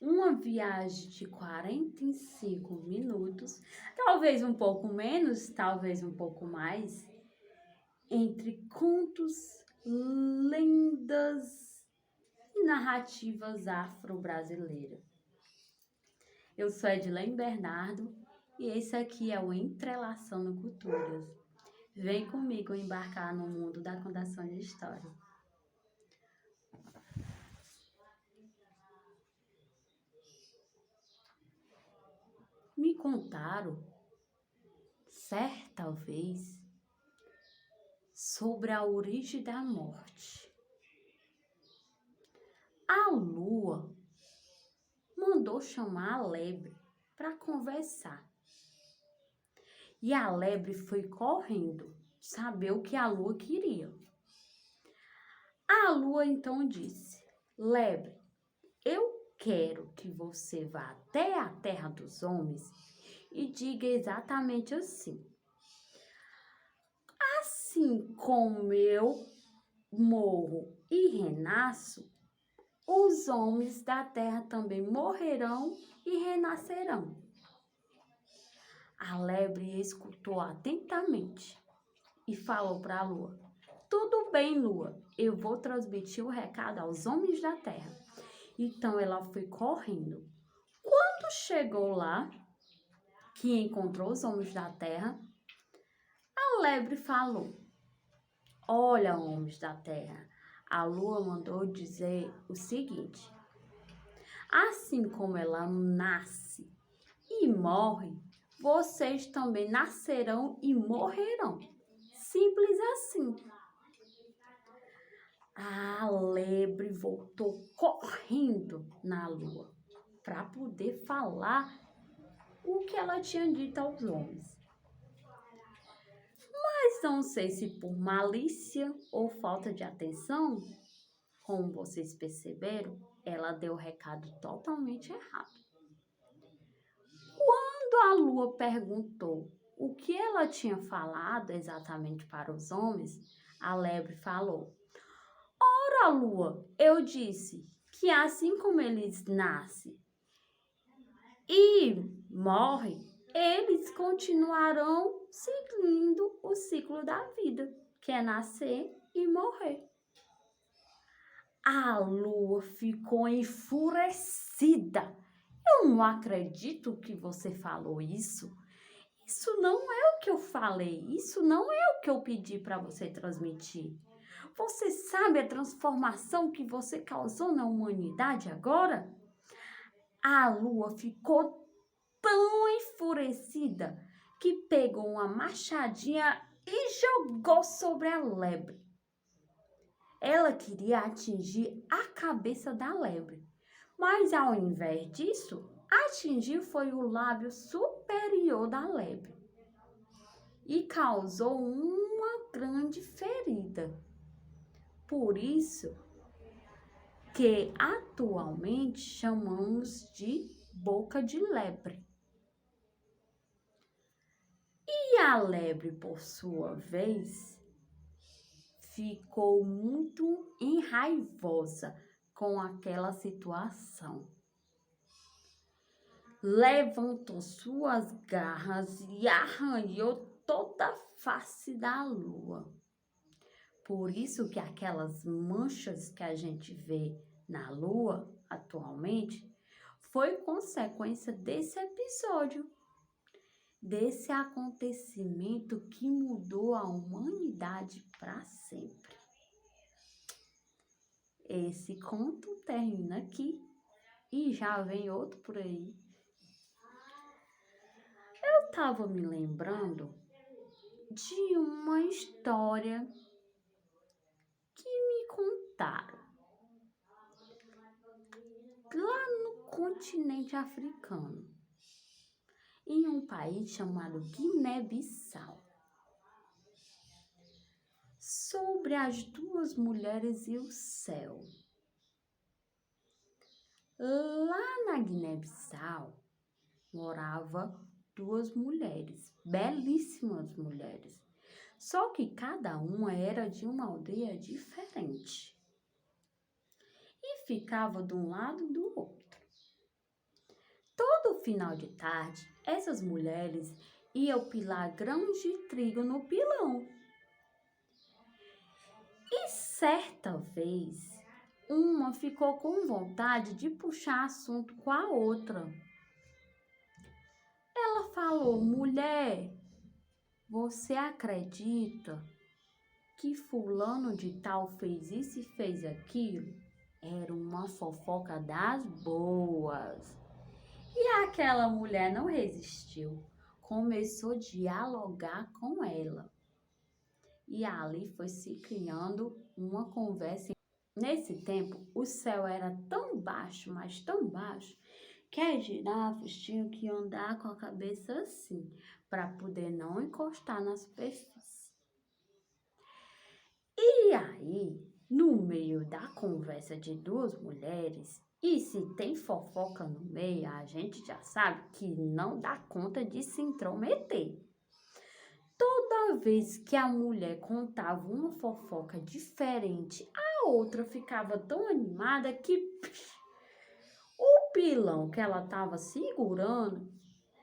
Uma viagem de 45 minutos, talvez um pouco menos, talvez um pouco mais, entre contos, lendas e narrativas afro-brasileiras. Eu sou Edilene Bernardo e esse aqui é o Entrelaçando Culturas. Vem comigo embarcar no mundo da contação de história. Me contaram, certa vez, sobre a origem da morte. A lua mandou chamar a lebre para conversar. E a lebre foi correndo saber o que a lua queria. A lua então disse: Lebre, eu quero que você vá até a terra dos homens e diga exatamente assim: assim como eu morro e renasço, os homens da terra também morrerão e renascerão. A lebre escutou atentamente e falou para a lua: Tudo bem, lua, eu vou transmitir o recado aos homens da terra. Então ela foi correndo. Quando chegou lá, que encontrou os homens da terra, a lebre falou: Olha, homens da terra, a lua mandou dizer o seguinte: assim como ela nasce e morre, vocês também nascerão e morrerão. Simples assim. A lebre voltou correndo na lua para poder falar o que ela tinha dito aos homens. Mas não sei se por malícia ou falta de atenção, como vocês perceberam, ela deu o recado totalmente errado. Quando a lua perguntou o que ela tinha falado exatamente para os homens, a lebre falou: Ora, lua, eu disse que assim como eles nascem e morrem, eles continuarão seguindo o ciclo da vida, que é nascer e morrer. A lua ficou enfurecida. Eu não acredito que você falou isso. Isso não é o que eu falei. Isso não é o que eu pedi para você transmitir. Você sabe a transformação que você causou na humanidade agora? A lua ficou tão enfurecida que pegou uma machadinha e jogou sobre a lebre. Ela queria atingir a cabeça da lebre, mas ao invés disso, atingir foi o lábio superior da lebre e causou uma grande ferida. Por isso que atualmente chamamos de boca de lebre. E a lebre, por sua vez, ficou muito enraivosa com aquela situação. Levantou suas garras e arranhou toda a face da lua. Por isso que aquelas manchas que a gente vê na lua atualmente foi consequência desse episódio, desse acontecimento que mudou a humanidade para sempre. Esse conto termina aqui e já vem outro por aí. Eu estava me lembrando de uma história que me contaram lá no continente africano, em um país chamado Guiné-Bissau, sobre as duas mulheres e o céu. Lá na Guiné-Bissau morava duas mulheres, belíssimas mulheres, só que cada uma era de uma aldeia diferente e ficava de um lado do outro. final de tarde, essas mulheres iam pilar grãos de trigo no pilão. E certa vez, uma ficou com vontade de puxar assunto com a outra. Ela falou: mulher, você acredita que fulano de tal fez isso e fez aquilo? Era uma fofoca das boas. E aquela mulher não resistiu, começou a dialogar com ela. E ali foi se criando uma conversa. Nesse tempo, o céu era tão baixo, mas tão baixo, que as girafas tinham que andar com a cabeça assim, para poder não encostar na superfície. E aí, no meio da conversa de duas mulheres, e se tem fofoca no meio, a gente já sabe que não dá conta de se intrometer. Toda vez que a mulher contava uma fofoca diferente, a outra ficava tão animada que o pilão que ela estava segurando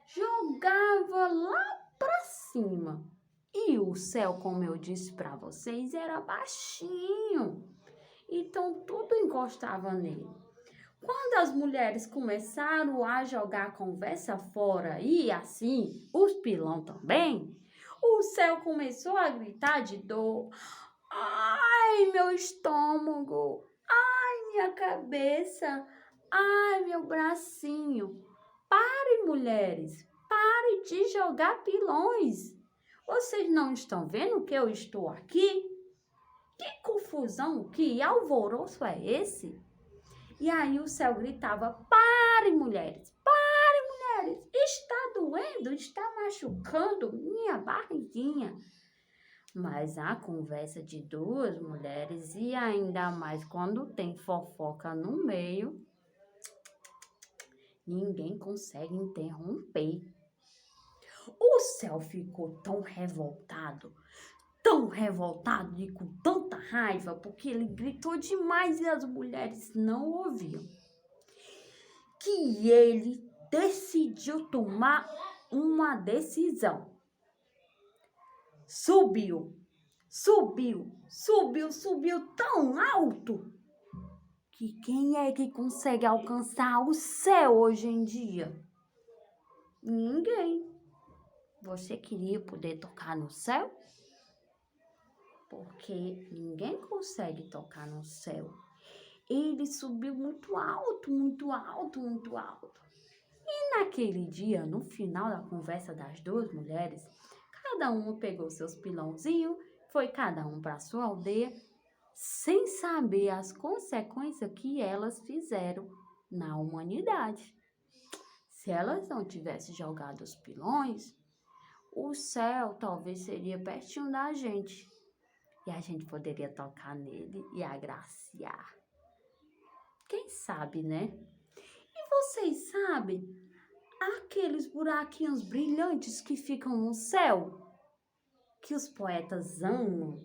jogava lá para cima. E o céu, como eu disse para vocês, era baixinho. Então tudo encostava nele. Quando as mulheres começaram a jogar a conversa fora e assim os pilão também, o céu começou a gritar de dor. Ai, meu estômago! Ai, minha cabeça! Ai, meu bracinho! Parem, mulheres! Parem de jogar pilões! Vocês não estão vendo que eu estou aqui? Que confusão, que alvoroço é esse? E aí o céu gritava: parem, mulheres! Parem, mulheres! Está doendo, está machucando minha barriguinha. Mas a conversa de duas mulheres, e ainda mais quando tem fofoca no meio, ninguém consegue interromper. O céu ficou tão revoltado e com tanta raiva, porque ele gritou demais e as mulheres não ouviam, que ele decidiu tomar uma decisão. Subiu tão alto que quem é que consegue alcançar o céu hoje em dia? Ninguém. Você queria poder tocar no céu? Porque ninguém consegue tocar no céu. Ele subiu muito alto, muito alto, muito alto. E naquele dia, no final da conversa das duas mulheres, cada uma pegou seus pilãozinhos, foi cada um para sua aldeia, sem saber as consequências que elas fizeram na humanidade. Se elas não tivessem jogado os pilões, o céu talvez seria pertinho da gente. E a gente poderia tocar nele e agraciar. Quem sabe, né? E vocês sabem aqueles buraquinhos brilhantes que ficam no céu? Que os poetas amam,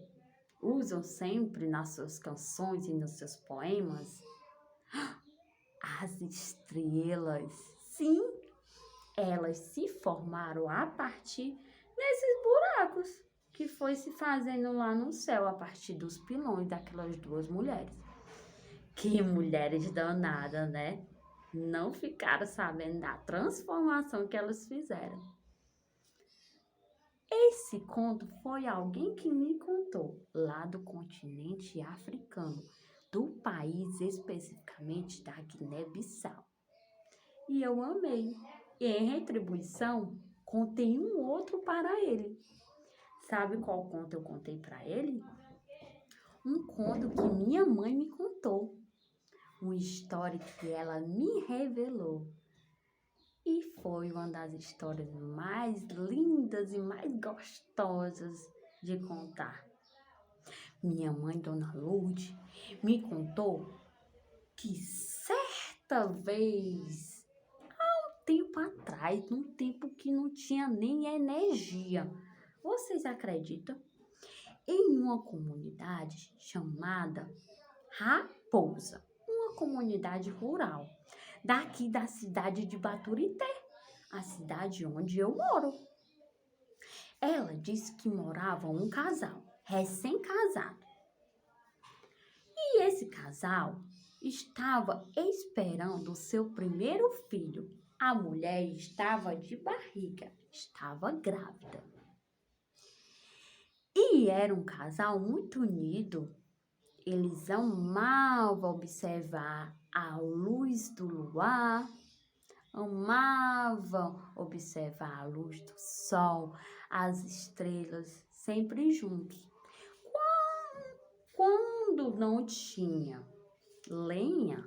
usam sempre nas suas canções e nos seus poemas? As estrelas, sim, elas se formaram a partir desses buracos que foi se fazendo lá no céu a partir dos pilões daquelas duas mulheres. Que mulheres danadas, né? Não ficaram sabendo da transformação que elas fizeram. Esse conto foi alguém que me contou, lá do continente africano, do país especificamente da Guiné-Bissau. E eu amei. E em retribuição, contei um outro para ele. Sabe qual conto eu contei para ele? Um conto que minha mãe me contou. Uma história que ela me revelou. E foi uma das histórias mais lindas e mais gostosas de contar. Minha mãe, Dona Lourdes, me contou que certa vez, há um tempo atrás, num tempo que não tinha nem energia, vocês acreditam? Em uma comunidade chamada Raposa, uma comunidade rural, daqui da cidade de Baturité. a cidade onde eu moro. Ela disse que morava um casal, recém-casado. E esse casal estava esperando o seu primeiro filho. A mulher estava de barriga, estava grávida. E era um casal muito unido. Eles amavam observar a luz do luar, amavam observar a luz do sol, as estrelas, sempre juntos. Quando não tinha lenha,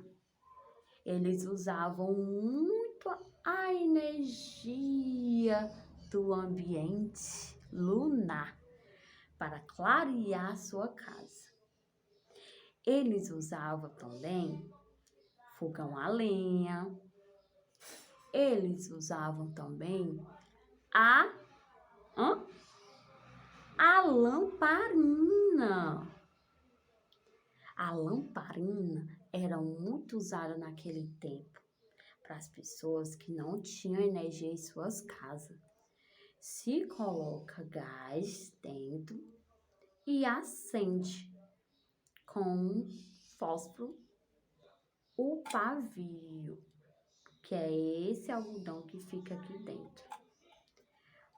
eles usavam muito a energia do ambiente lunar para clarear sua casa. Eles usavam também fogão a lenha. Eles usavam também a lamparina. A lamparina era muito usada naquele tempo para as pessoas que não tinham energia em suas casas. Se coloca gás dentro e acende com fósforo o pavio, que é esse algodão que fica aqui dentro.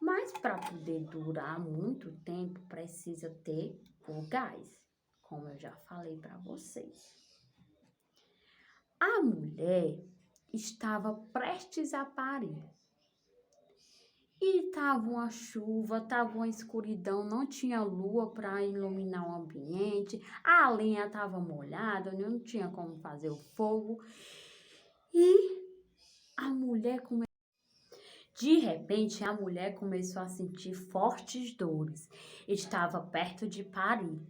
Mas para poder durar muito tempo, precisa ter o gás, como eu já falei para vocês. A mulher estava prestes a parir. E estava uma chuva, estava uma escuridão, não tinha lua para iluminar o ambiente, a lenha estava molhada, não tinha como fazer o fogo. E a mulher De repente, a mulher começou a sentir fortes dores. Estava perto de parir.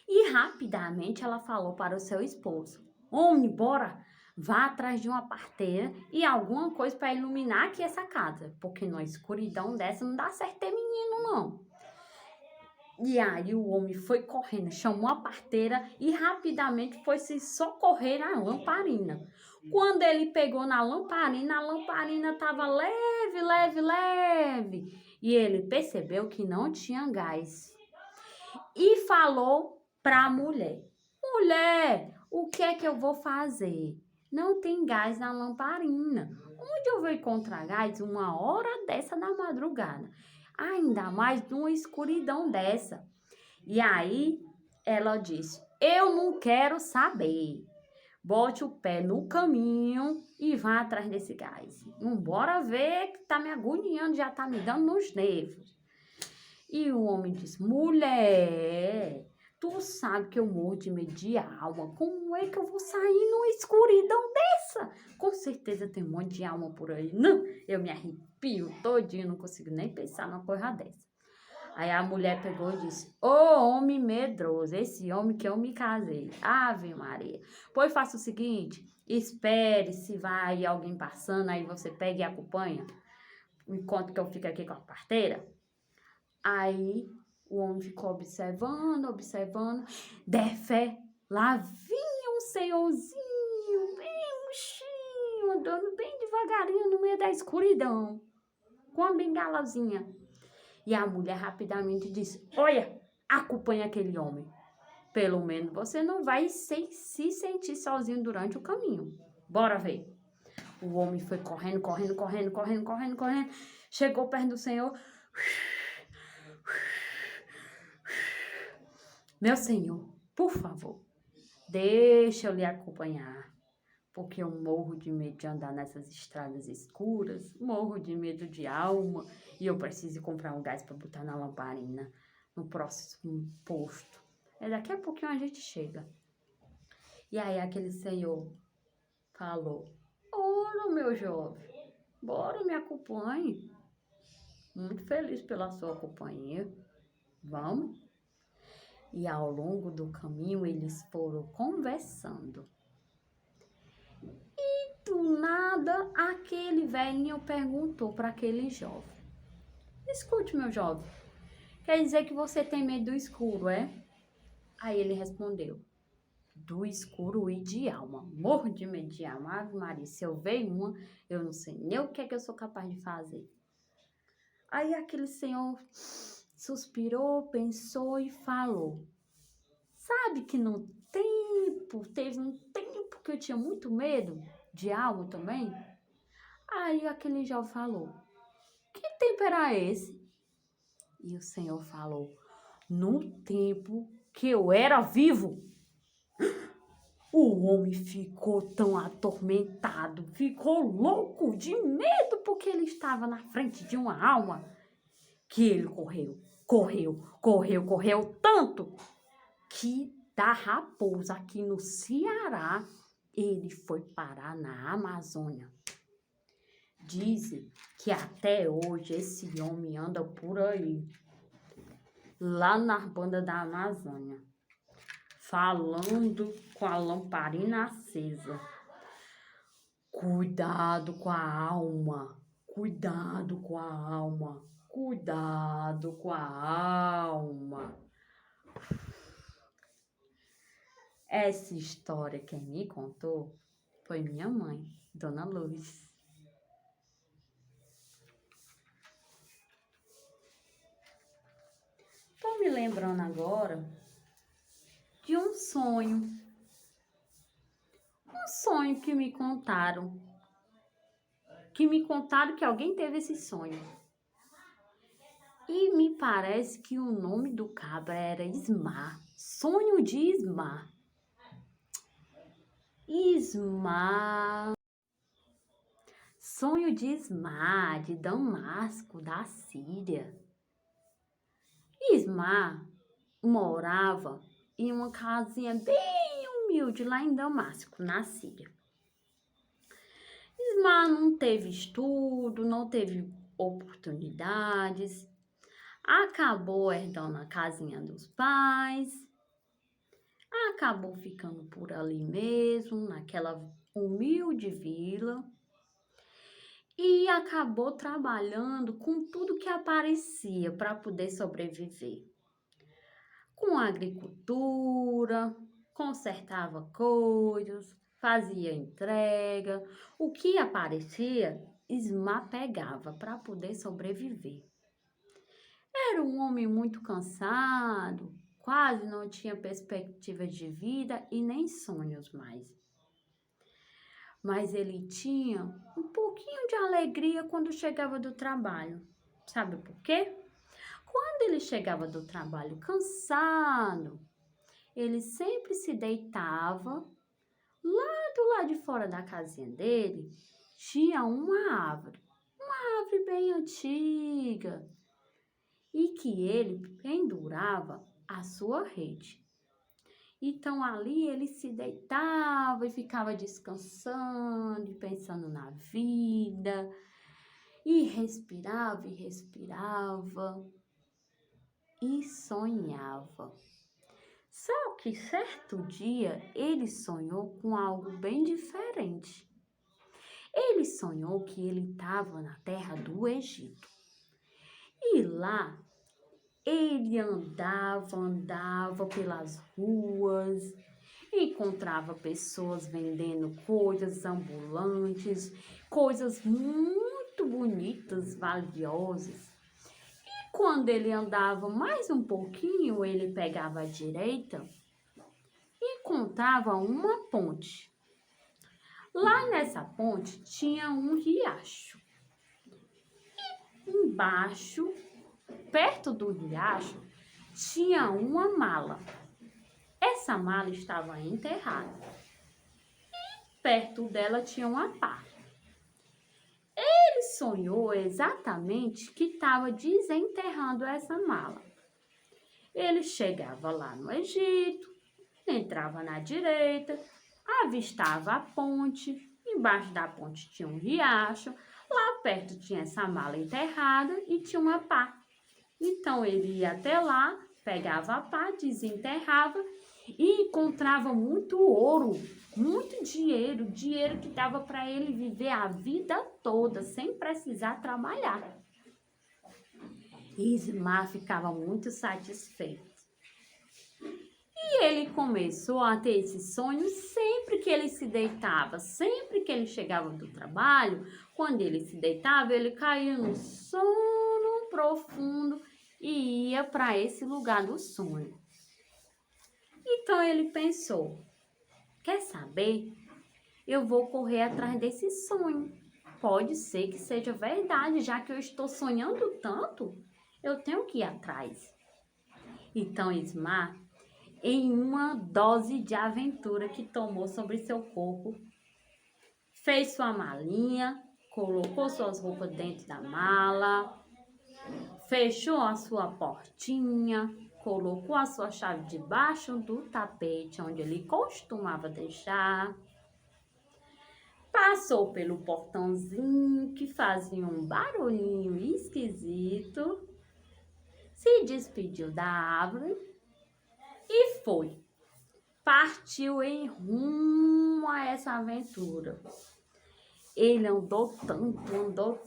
E rapidamente ela falou para o seu esposo: Homem, bora! Vá atrás de uma parteira e alguma coisa para iluminar aqui essa casa. Porque numa escuridão dessa não dá certo ter menino, não. E aí o homem foi correndo, chamou a parteira e rapidamente foi se socorrer na lamparina. Quando ele pegou na lamparina, a lamparina estava leve, leve, leve. E ele percebeu que não tinha gás. E falou para a mulher: Mulher, o que é que eu vou fazer? Não tem gás na lamparina. Onde eu vou encontrar gás uma hora dessa da madrugada? Ainda mais numa escuridão dessa. E aí ela disse: Eu não quero saber. Bote o pé no caminho e vá atrás desse gás. Bora ver que tá me agoniando, já tá me dando nos nervos. E o homem disse: Mulher, tu sabe que eu morro de medo de alma. Como é que eu vou sair numa escuridão dessa? Com certeza tem um monte de alma por aí. Não, eu me arrepio todinho, não consigo nem pensar numa coisa dessa. Aí a mulher pegou e disse: Ô homem medroso, esse homem que eu me casei. Ave Maria. Pois faça o seguinte, espere se vai alguém passando, aí você pega e acompanha, enquanto que eu fico aqui com a parteira. Aí o homem ficou observando, observando. De fé, lá vinha um senhorzinho, bem murchinho, andando bem devagarinho no meio da escuridão, com a bengalazinha. E a mulher rapidamente disse: Olha, acompanha aquele homem. Pelo menos você não vai se sentir sozinho durante o caminho. Bora ver. O homem foi correndo, correndo, correndo, correndo, correndo, correndo. Chegou perto do Senhor. Meu Senhor, por favor, deixa eu lhe acompanhar, porque eu morro de medo de andar nessas estradas escuras, morro de medo de alma e eu preciso comprar um gás para botar na lamparina no próximo posto. Daqui a pouquinho a gente chega. E aí aquele senhor falou: Ora, meu jovem, bora, me acompanhe. Muito feliz pela sua companhia. Vamos? E ao longo do caminho eles foram conversando. E do nada aquele velhinho perguntou para aquele jovem: Escute, meu jovem, quer dizer que você tem medo do escuro, é? Aí ele respondeu: do escuro e de alma. Morro de medo de alma. Ave Maria, se eu ver uma, eu não sei nem o que é que eu sou capaz de fazer. Aí aquele senhor suspirou, pensou e falou. Sabe que no tempo, teve um tempo que eu tinha muito medo de algo também? Aí aquele jovem falou, que tempo era esse? E o Senhor falou, no tempo que eu era vivo. O homem ficou tão atormentado, ficou louco de medo porque ele estava na frente de uma alma que ele correu tanto que da Raposa aqui no Ceará ele foi parar na Amazônia. Dizem que até hoje esse homem anda por aí, lá na banda da Amazônia, falando com a lamparina acesa. Cuidado com a alma, cuidado com a alma, cuidado com a alma. Essa história quem me contou foi minha mãe, Dona Luz. Estou me lembrando agora de um sonho que me contaram. Que alguém teve esse sonho. E me parece que o nome do cabra era Ismar. Sonho de Ismar. Ismar. Sonho de Ismar, de Damasco, da Síria. Ismar morava em uma casinha bem humilde lá em Damasco, na Síria. Ismar não teve estudo, não teve oportunidades, acabou herdando a casinha dos pais, acabou ficando por ali mesmo, naquela humilde vila, e acabou trabalhando com tudo que aparecia para poder sobreviver. Com agricultura, consertava coisas, fazia entrega, o que aparecia, Ismar pegava para poder sobreviver. Era um homem muito cansado, quase não tinha perspectiva de vida e nem sonhos mais. Mas ele tinha um pouquinho de alegria quando chegava do trabalho. Sabe por quê? Quando ele chegava do trabalho cansado, ele sempre se deitava. Lá do lado de fora da casinha dele, tinha uma árvore bem antiga, e que ele pendurava a sua rede. Então ali ele se deitava e ficava descansando e pensando na vida, e respirava e sonhava. Só que certo dia ele sonhou com algo bem diferente. Ele sonhou que ele estava na terra do Egito. E lá ele andava pelas ruas, encontrava pessoas vendendo coisas ambulantes, coisas muito bonitas, valiosas. Quando ele andava mais um pouquinho, ele pegava a direita e encontrava uma ponte. Lá nessa ponte tinha um riacho. E embaixo, perto do riacho, tinha uma mala. Essa mala estava enterrada. E perto dela tinha uma pá. Ele sonhou exatamente que estava desenterrando essa mala. Ele chegava lá no Egito, entrava na direita, avistava a ponte, embaixo da ponte tinha um riacho, lá perto tinha essa mala enterrada e tinha uma pá. Então ele ia até lá, pegava a pá, desenterrava e encontrava muito ouro, muito dinheiro que dava para ele viver a vida toda sem precisar trabalhar. Ismar ficava muito satisfeito. E ele começou a ter esse sonho sempre que ele se deitava, sempre que ele chegava do trabalho, quando ele se deitava, ele caía no sono profundo e ia para esse lugar do sonho. Então ele pensou: quer saber? Eu vou correr atrás desse sonho. Pode ser que seja verdade, já que eu estou sonhando tanto, eu tenho que ir atrás. Então Ismar, em uma dose de aventura que tomou sobre seu corpo, fez sua malinha, colocou suas roupas dentro da mala, fechou a sua portinha, colocou a sua chave debaixo do tapete onde ele costumava deixar, passou pelo portãozinho que fazia um barulhinho esquisito, se despediu da árvore e foi. Partiu em rumo a essa aventura. Ele andou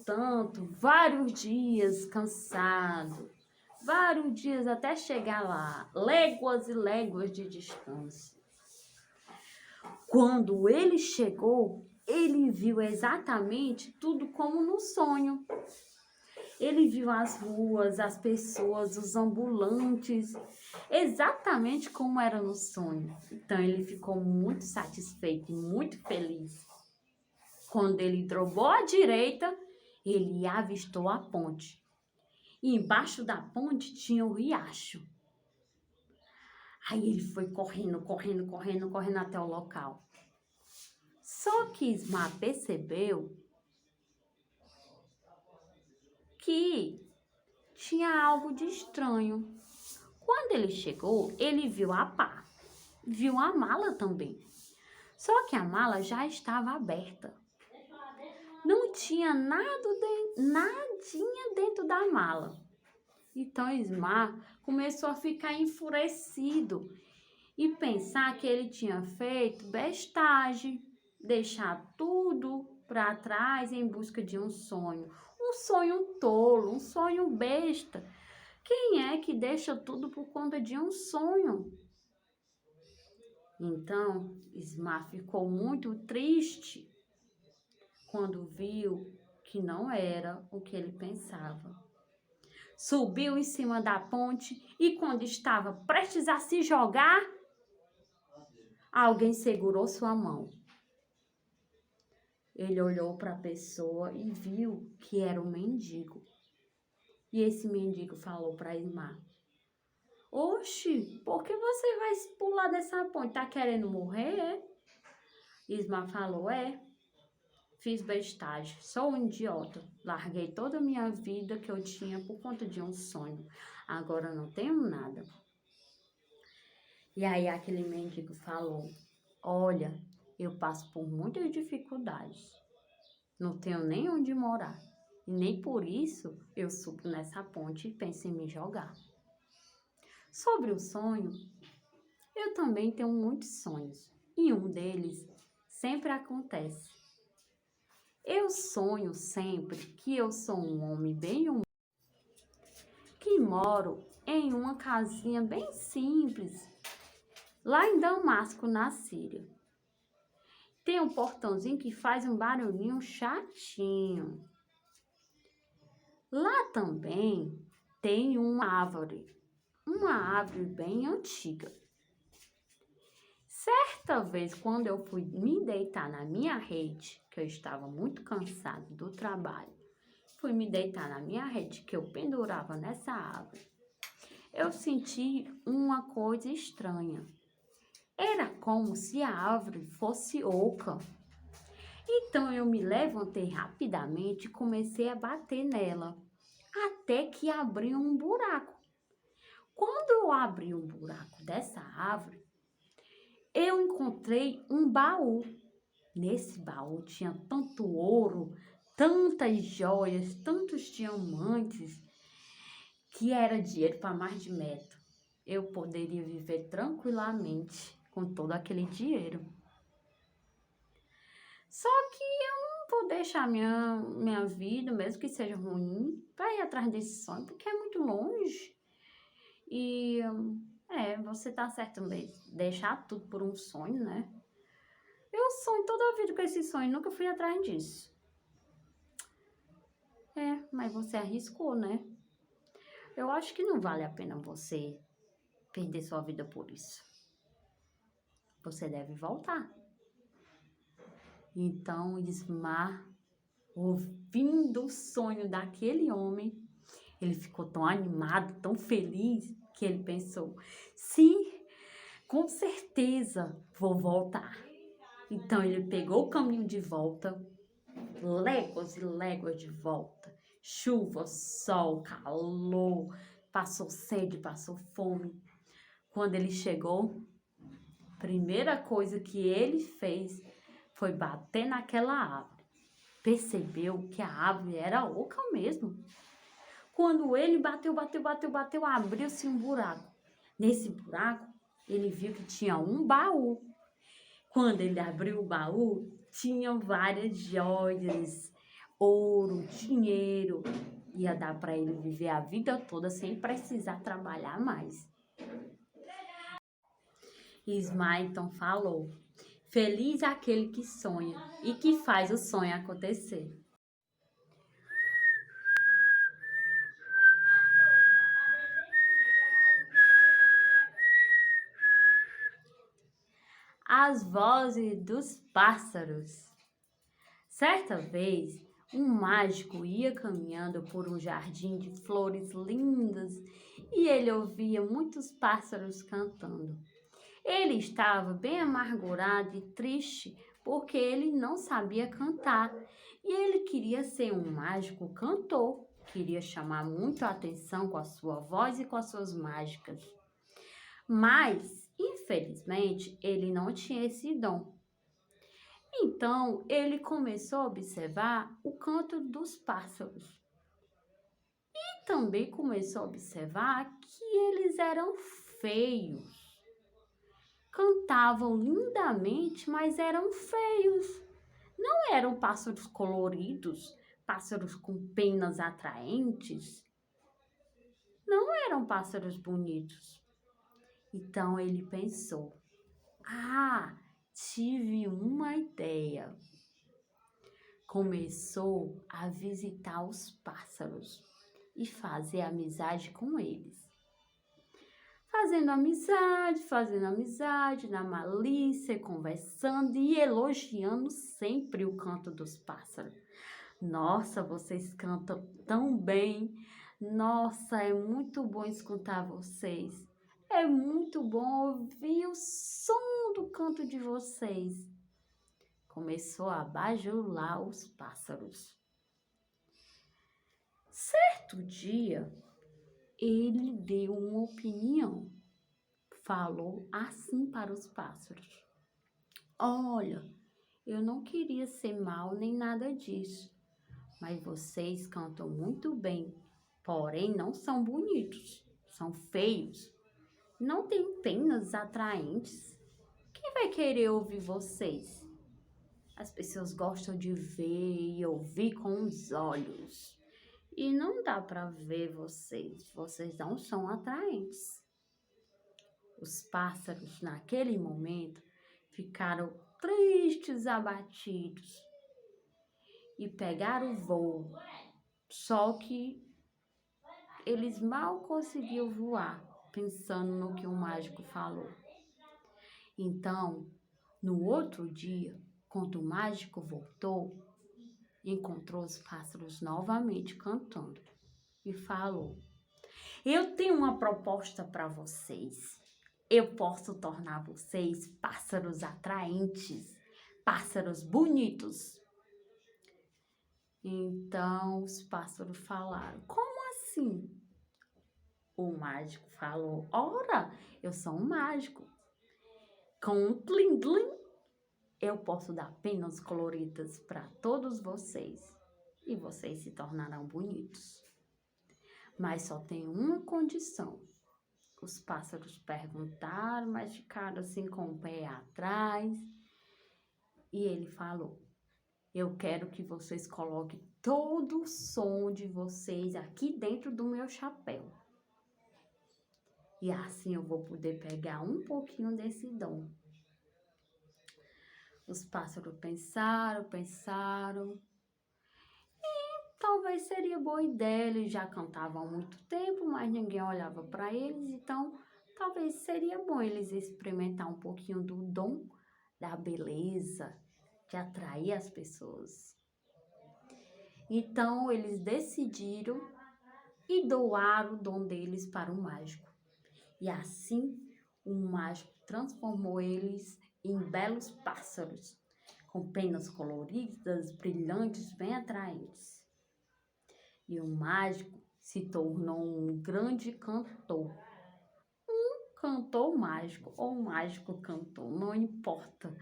tanto, vários dias cansado, vários dias até chegar lá, léguas e léguas de distância. Quando ele chegou, ele viu exatamente tudo como no sonho. Ele viu as ruas, as pessoas, os ambulantes, exatamente como era no sonho. Então ele ficou muito satisfeito, muito feliz. Quando ele dobrou à direita, ele avistou a ponte. E embaixo da ponte tinha o riacho. Aí ele foi correndo até o local. Só que Ismar percebeu que tinha algo de estranho. Quando ele chegou, ele viu a pá, viu a mala também. Só que a mala já estava aberta. Não tinha nadinha dentro da mala. Então Ismar começou a ficar enfurecido e pensar que ele tinha feito bestagem, deixar tudo para trás em busca de um sonho tolo, um sonho besta. Quem é que deixa tudo por conta de um sonho? Então, Ismar ficou muito triste quando viu que não era o que ele pensava. Subiu em cima da ponte e quando estava prestes a se jogar, alguém segurou sua mão. Ele olhou para a pessoa e viu que era um mendigo. E esse mendigo falou para Ismar: oxe, por que você vai pular dessa ponte? Tá querendo morrer, é? Ismar falou: é, fiz bestagem, sou um idiota. Larguei toda a minha vida que eu tinha por conta de um sonho. Agora não tenho nada. E aí aquele mendigo falou: olha, eu passo por muitas dificuldades. Não tenho nem onde morar. E nem por isso eu subo nessa ponte e penso em me jogar. Sobre o sonho, eu também tenho muitos sonhos. E um deles sempre acontece. Eu sonho sempre que eu sou um homem bem humilde, que moro em uma casinha bem simples, lá em Damasco, na Síria. Tem um portãozinho que faz um barulhinho chatinho. Lá também tem uma árvore bem antiga. Certa vez, quando eu fui me deitar na minha rede, que eu estava muito cansada do trabalho, fui me deitar na minha rede que eu pendurava nessa árvore, eu senti uma coisa estranha. Era como se a árvore fosse oca. Então eu me levantei rapidamente e comecei a bater nela, até que abriu um buraco. Quando eu abri um buraco dessa árvore, eu encontrei um baú. Nesse baú tinha tanto ouro, tantas joias, tantos diamantes, que era dinheiro para mais de metro. Eu poderia viver tranquilamente com todo aquele dinheiro. Só que eu não vou deixar minha vida, mesmo que seja ruim, para ir atrás desse sonho, porque é muito longe. E Você tá certo mesmo. Deixar tudo por um sonho, né? Eu sonho toda a vida com esse sonho, nunca fui atrás disso. Mas você arriscou, né? Eu acho que não vale a pena você perder sua vida por isso. Você deve voltar. Então, Ismar, ouvindo o sonho daquele homem, ele ficou tão animado, tão feliz, que ele pensou, sim, com certeza vou voltar. Então, ele pegou o caminho de volta, léguas e léguas de volta. Chuva, sol, calor, passou sede, passou fome. Quando ele chegou, a primeira coisa que ele fez foi bater naquela árvore. Percebeu que a árvore era oca mesmo. Quando ele bateu, abriu-se um buraco. Nesse buraco, ele viu que tinha um baú. Quando ele abriu o baú, tinha várias joias, ouro, dinheiro. Ia dar para ele viver a vida toda sem precisar trabalhar mais. Ismael então falou, feliz aquele que sonha e que faz o sonho acontecer. As vozes dos pássaros. Certa vez, um mágico ia caminhando por um jardim de flores lindas e ele ouvia muitos pássaros cantando. Ele estava bem amargurado e triste porque ele não sabia cantar e ele queria ser um mágico cantor, queria chamar muito a atenção com a sua voz e com as suas mágicas. Mas, infelizmente, ele não tinha esse dom. Então, ele começou a observar o canto dos pássaros. E também começou a observar que eles eram feios. Cantavam lindamente, mas eram feios. Não eram pássaros coloridos, pássaros com penas atraentes. Não eram pássaros bonitos. Então, ele pensou, tive uma ideia. Começou a visitar os pássaros e fazer amizade com eles. Fazendo amizade, na malícia, conversando e elogiando sempre o canto dos pássaros. Nossa, vocês cantam tão bem. Nossa, é muito bom escutar vocês. É muito bom ouvir o som do canto de vocês. Começou a bajular os pássaros. Certo dia, ele deu uma opinião. Falou assim para os pássaros. Olha, eu não queria ser mal nem nada disso, mas vocês cantam muito bem, porém não são bonitos, são feios, não têm penas atraentes. Quem vai querer ouvir vocês? As pessoas gostam de ver e ouvir com os olhos. E não dá para ver vocês. Vocês não são atraentes. Os pássaros, naquele momento, ficaram tristes, abatidos. E pegaram o voo. Só que eles mal conseguiam voar, pensando no que o mágico falou. Então, no outro dia, quando o mágico voltou, encontrou os pássaros novamente cantando e falou: eu tenho uma proposta para vocês. Eu posso tornar vocês pássaros atraentes, pássaros bonitos. Então os pássaros falaram: como assim? O mágico falou: ora, eu sou um mágico. Com um tlim-tlim, eu posso dar penas coloridas para todos vocês e vocês se tornarão bonitos. Mas só tem uma condição. Os pássaros perguntaram, mas ficaram assim com o pé atrás. E ele falou: eu quero que vocês coloquem todo o som de vocês aqui dentro do meu chapéu. E assim eu vou poder pegar um pouquinho desse dom. Os pássaros pensaram. Talvez seria boa ideia, eles já cantavam há muito tempo, mas ninguém olhava para eles, então talvez seria bom eles experimentar um pouquinho do dom da beleza, de atrair as pessoas. Então eles decidiram e doaram o dom deles para o mágico. E assim o mágico transformou eles em belos pássaros, com penas coloridas, brilhantes, bem atraentes. E o mágico se tornou um grande cantor. Um cantor mágico ou um mágico cantor, não importa.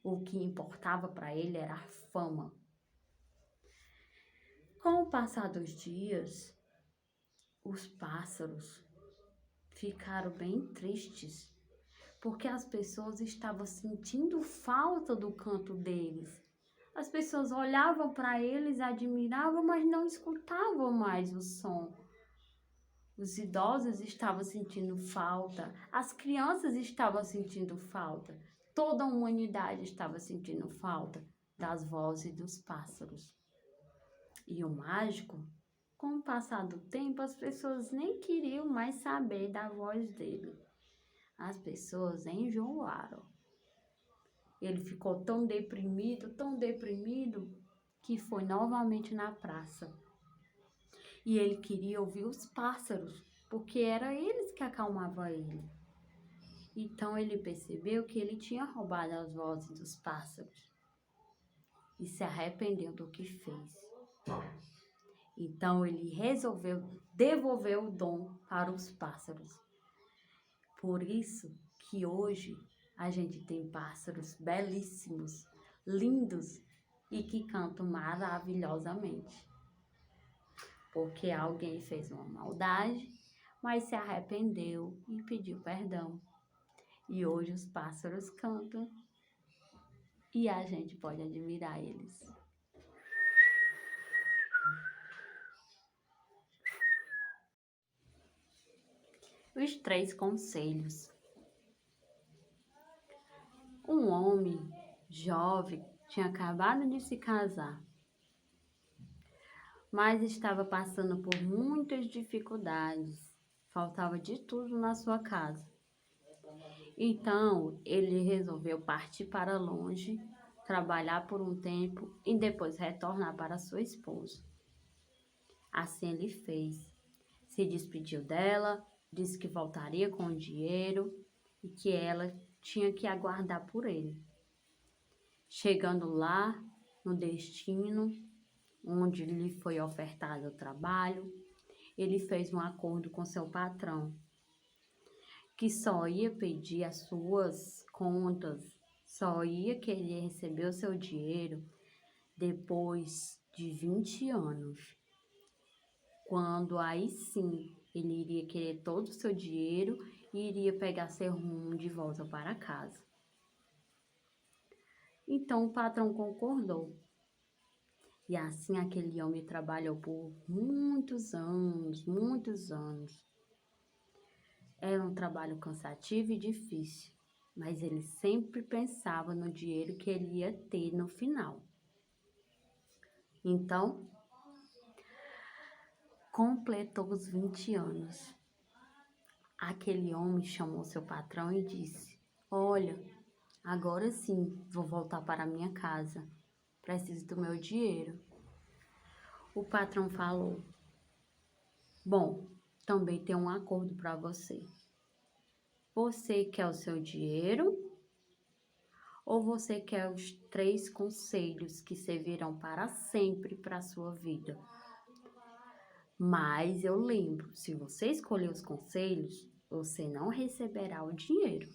O que importava para ele era a fama. Com o passar dos dias, os pássaros ficaram bem tristes, porque as pessoas estavam sentindo falta do canto deles. As pessoas olhavam para eles, admiravam, mas não escutavam mais o som. Os idosos estavam sentindo falta, as crianças estavam sentindo falta, toda a humanidade estava sentindo falta das vozes dos pássaros. E o mágico, com o passar do tempo, as pessoas nem queriam mais saber da voz dele. As pessoas enjoaram. Ele ficou tão deprimido, que foi novamente na praça. E ele queria ouvir os pássaros, porque era eles que acalmavam ele. Então ele percebeu que ele tinha roubado as vozes dos pássaros e se arrependeu do que fez. Então ele resolveu devolver o dom para os pássaros. Por isso que hoje a gente tem pássaros belíssimos, lindos e que cantam maravilhosamente. Porque alguém fez uma maldade, mas se arrependeu e pediu perdão. E hoje os pássaros cantam e a gente pode admirar eles. Os 3 conselhos. Um homem jovem tinha acabado de se casar, mas estava passando por muitas dificuldades. Faltava de tudo na sua casa. Então, ele resolveu partir para longe, trabalhar por um tempo e depois retornar para sua esposa. Assim ele fez. Se despediu dela, disse que voltaria com o dinheiro e que ela tinha que aguardar por ele. Chegando lá, no destino, onde lhe foi ofertado o trabalho, ele fez um acordo com seu patrão, que só ia pedir as suas contas, só ia querer receber o seu dinheiro depois de 20 anos. Quando aí sim ele iria querer todo o seu dinheiro e iria pegar seu rumo de volta para casa. Então o patrão concordou. E assim aquele homem trabalhou por muitos anos, muitos anos. Era um trabalho cansativo e difícil, mas ele sempre pensava no dinheiro que ele ia ter no final. Então, completou os 20 anos. Aquele homem chamou seu patrão e disse: "Olha, agora sim vou voltar para minha casa. Preciso do meu dinheiro." O patrão falou: "Bom, também tem um acordo para você. Você quer o seu dinheiro ou você quer os 3 conselhos que servirão para sempre para a sua vida? Mas eu lembro, se você escolher os conselhos, você não receberá o dinheiro.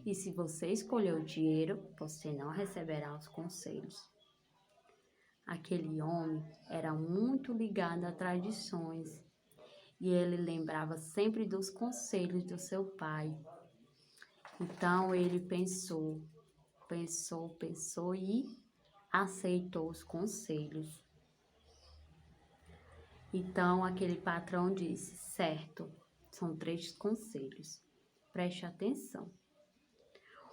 E se você escolher o dinheiro, você não receberá os conselhos." Aquele homem era muito ligado a tradições e ele lembrava sempre dos conselhos do seu pai. Então ele pensou e aceitou os conselhos. Então aquele patrão disse: "Certo, São 3 conselhos. Preste atenção.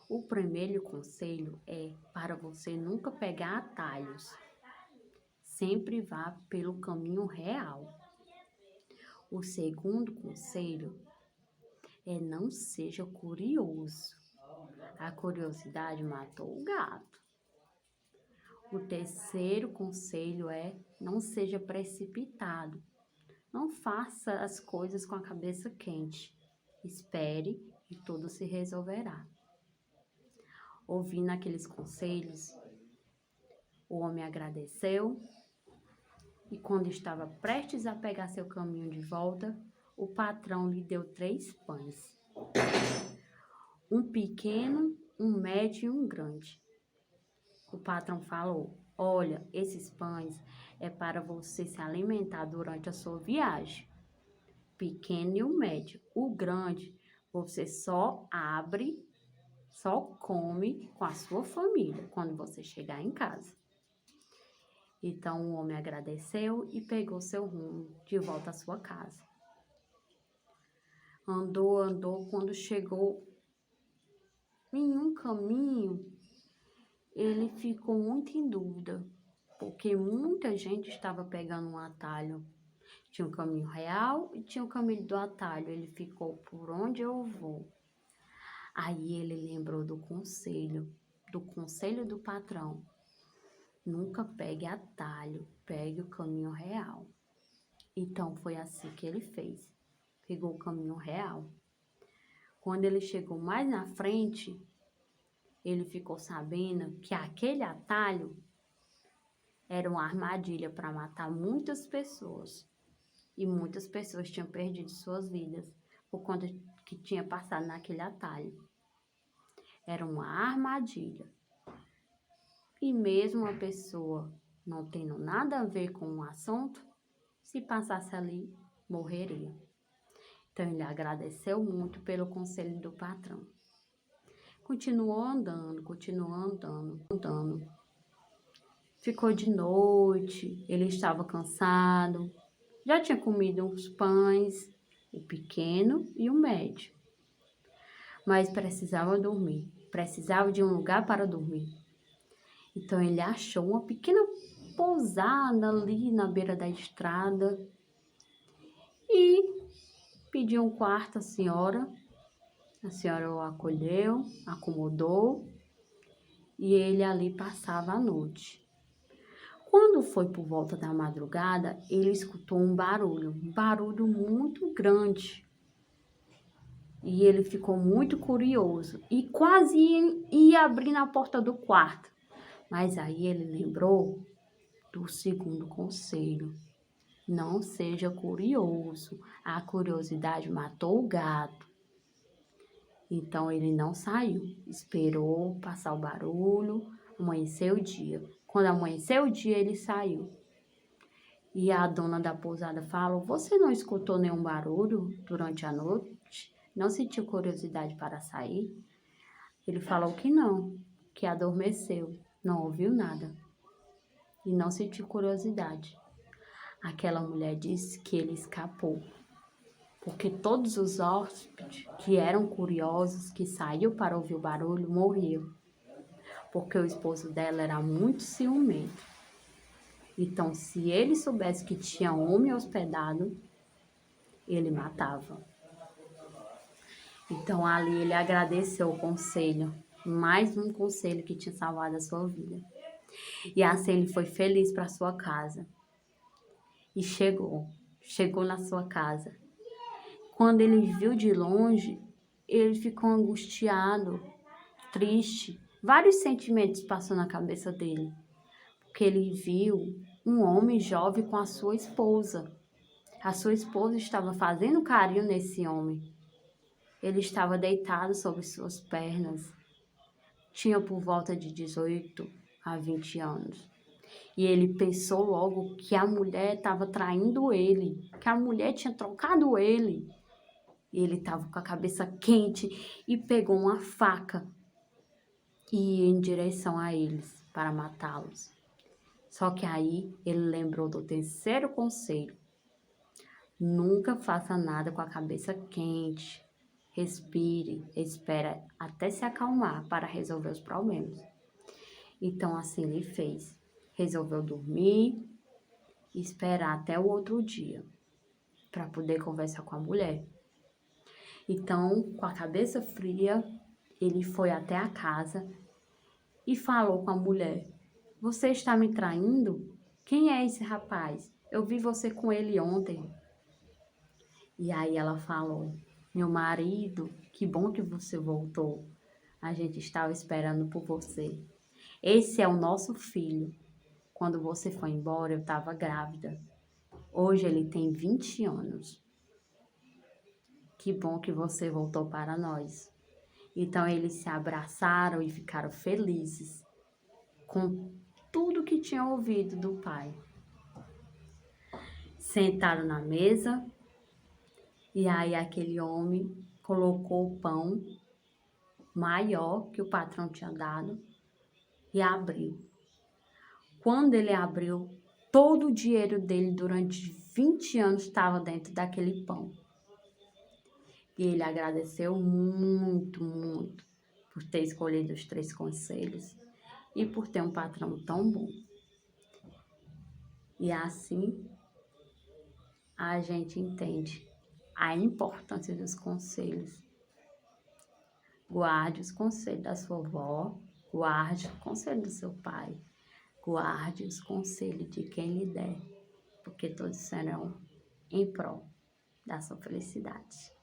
O primeiro conselho é para você nunca pegar atalhos. Sempre vá pelo caminho real. O segundo conselho é não seja curioso. A curiosidade matou o gato. O terceiro conselho é não seja precipitado. Não faça as coisas com a cabeça quente. Espere e tudo se resolverá. Ouvindo aqueles conselhos, o homem agradeceu e quando estava prestes a pegar seu caminho de volta, o patrão lhe deu 3 pães. Um pequeno, um médio e um grande. O patrão falou: olha, esses pães é para você se alimentar durante a sua viagem. Pequeno e o médio. O grande, você só abre, só come com a sua família quando você chegar em casa. Então o homem agradeceu e pegou seu rumo de volta à sua casa. Andou, quando chegou em um caminho, ele ficou muito em dúvida, porque muita gente estava pegando um atalho. Tinha um caminho real e tinha o caminho do atalho. Ele ficou, por onde eu vou? Aí ele lembrou do conselho do patrão. Nunca pegue atalho, pegue o caminho real. Então foi assim que ele fez. Pegou o caminho real. Quando ele chegou mais na frente, ele ficou sabendo que aquele atalho era uma armadilha para matar muitas pessoas. E muitas pessoas tinham perdido suas vidas por conta que tinha passado naquele atalho. Era uma armadilha. E mesmo a pessoa não tendo nada a ver com o assunto, se passasse ali, morreria. Então ele agradeceu muito pelo conselho do patrão. Continuou andando. Ficou de noite, ele estava cansado. Já tinha comido uns pães, o pequeno e o médio. Mas precisava dormir, precisava de um lugar para dormir. Então ele achou uma pequena pousada ali na beira da estrada e pediu um quarto à senhora. A senhora o acolheu, acomodou e ele ali passava a noite. Quando foi por volta da madrugada, ele escutou um barulho muito grande. E ele ficou muito curioso e quase ia abrir na porta do quarto. Mas aí ele lembrou do segundo conselho. Não seja curioso. A curiosidade matou o gato. Então ele não saiu. Esperou passar o barulho, amanheceu o dia. Quando amanheceu o dia, ele saiu. E a dona da pousada falou: você não escutou nenhum barulho durante a noite? Não sentiu curiosidade para sair? Ele falou que não, que adormeceu, não ouviu nada e não sentiu curiosidade. Aquela mulher disse que ele escapou, porque todos os hóspedes que eram curiosos, que saíram para ouvir o barulho, morriam, porque o esposo dela era muito ciumento. Então, se ele soubesse que tinha homem hospedado, ele matava. Então, ali ele agradeceu o conselho, mais um conselho que tinha salvado a sua vida. E assim ele foi feliz para sua casa. E chegou na sua casa. Quando ele viu de longe, ele ficou angustiado, triste. Vários sentimentos passaram na cabeça dele. Porque ele viu um homem jovem com a sua esposa. A sua esposa estava fazendo carinho nesse homem. Ele estava deitado sobre suas pernas. Tinha por volta de 18 a 20 anos. E ele pensou logo que a mulher estava traindo ele, que a mulher tinha trocado ele. E ele estava com a cabeça quente e pegou uma faca e ia em direção a eles para matá-los. Só que aí ele lembrou do terceiro conselho. Nunca faça nada com a cabeça quente. Respire, espera até se acalmar para resolver os problemas. Então, assim ele fez. Resolveu dormir e esperar até o outro dia para poder conversar com a mulher. Então, com a cabeça fria, ele foi até a casa e falou com a mulher: Você está me traindo? Quem é esse rapaz? Eu vi você com ele ontem. E aí ela falou: Meu marido, que bom que você voltou. A gente estava esperando por você. Esse é o nosso filho. Quando você foi embora, eu estava grávida. Hoje ele tem 20 anos. Que bom que você voltou para nós. Então eles se abraçaram e ficaram felizes com tudo que tinham ouvido do pai. Sentaram na mesa e aí aquele homem colocou o pão maior que o patrão tinha dado e abriu. Quando ele abriu, todo o dinheiro dele durante 20 anos estava dentro daquele pão. E ele agradeceu muito, muito por ter escolhido os 3 conselhos e por ter um patrão tão bom. E assim a gente entende a importância dos conselhos. Guarde os conselhos da sua avó, guarde o conselho do seu pai, guarde os conselhos de quem lhe der, porque todos serão em prol da sua felicidade.